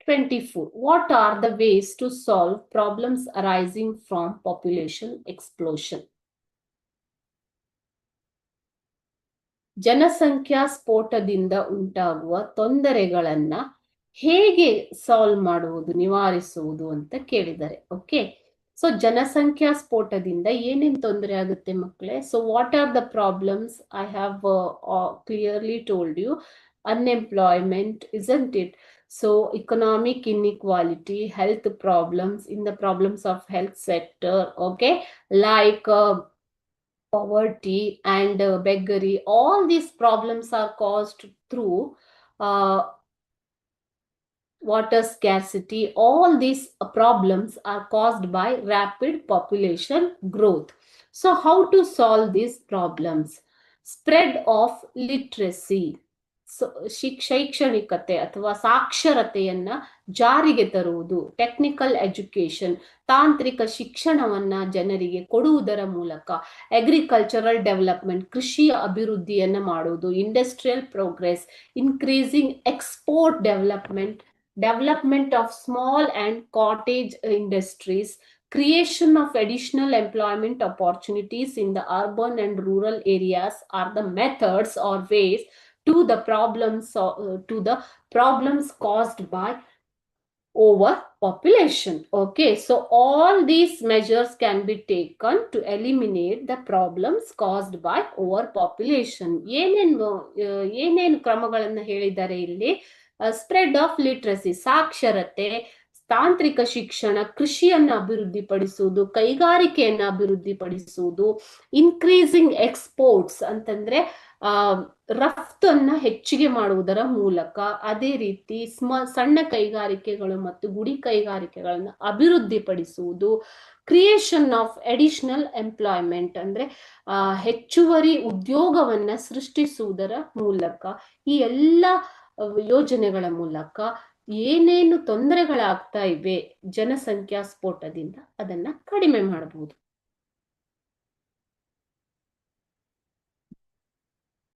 24. What are the ways to solve problems arising from population explosion? ಜನಸಂಖ್ಯಾ ಸ್ಫೋಟದಿಂದ ಉಂಟಾಗುವ ತೊಂದರೆಗಳನ್ನ ಹೇಗೆ solve ಮಾಡುವುದು, ನಿವಾರಿಸುವುದು ಅಂತ ಕೇಳಿದ್ದಾರೆ. ಓಕೆ, ಸೊ ಜನಸಂಖ್ಯಾ ಸ್ಫೋಟದಿಂದ ಏನೇನ್ ತೊಂದರೆ ಆಗುತ್ತೆ ಮಕ್ಕಳೇ? So what are the problems? I have clearly told you. Unemployment, isn't it? So economic inequality, health problems, in the problems of health sector, okay, like poverty and beggary. All these problems are caused through water scarcity. All these problems are caused by rapid population growth. So how to solve these problems? Spread of literacy. ಶೈಕ್ಷಣಿಕತೆ ಅಥವಾ ಸಾಕ್ಷರತೆಯನ್ನ ಜಾರಿಗೆ ತರುವುದು, technical education, ತಾಂತ್ರಿಕ ಶಿಕ್ಷಣವನ್ನ ಜನರಿಗೆ ಕೊಡುವುದರ ಮೂಲಕ, agricultural development, ಕೃಷಿಯ ಅಭಿವೃದ್ಧಿಯನ್ನ ಮಾಡುವುದು, industrial progress, increasing export development, development of small and cottage industries, creation of additional employment opportunities in the urban and rural areas are the methods or ways to the problems caused by overpopulation. Okay, so all these measures can be taken to eliminate the problems caused by overpopulation. ಏನೇನು ಕ್ರಮಗಳನ್ನು ಹೇಳಿದ್ದಾರೆ ಇಲ್ಲಿ? Spread of literacy, ಸಾಕ್ಷರತೆ, ತಾಂತ್ರಿಕ ಶಿಕ್ಷಣ, ಕೃಷಿಯನ್ನು ಅಭಿವೃದ್ಧಿಪಡಿಸುವುದು, ಕೈಗಾರಿಕೆಯನ್ನು ಅಭಿವೃದ್ಧಿಪಡಿಸುವುದು, ಇನ್ಕ್ರೀಸಿಂಗ್ ಎಕ್ಸ್ಪೋರ್ಟ್ಸ್ ಅಂತಂದ್ರೆ ರಫ್ತನ್ನ ಹೆಚ್ಚಿಗೆ ಮಾಡುವುದರ ಮೂಲಕ, ಅದೇ ರೀತಿ ಸಣ್ಣ ಕೈಗಾರಿಕೆಗಳು ಮತ್ತು ಗುಡಿ ಕೈಗಾರಿಕೆಗಳನ್ನು ಅಭಿವೃದ್ಧಿಪಡಿಸುವುದು, ಕ್ರಿಯೇಷನ್ ಆಫ್ ಅಡಿಷನಲ್ ಎಂಪ್ಲಾಯ್ಮೆಂಟ್ ಅಂದ್ರೆ ಹೆಚ್ಚುವರಿ ಉದ್ಯೋಗವನ್ನ ಸೃಷ್ಟಿಸುವುದರ ಮೂಲಕ, ಈ ಎಲ್ಲ ಯೋಜನೆಗಳ ಮೂಲಕ ಏನೇನು ತೊಂದರೆಗಳಾಗ್ತಾ ಇವೆ ಜನಸಂಖ್ಯಾ ಸ್ಫೋಟದಿಂದ ಅದನ್ನ ಕಡಿಮೆ ಮಾಡಬಹುದು.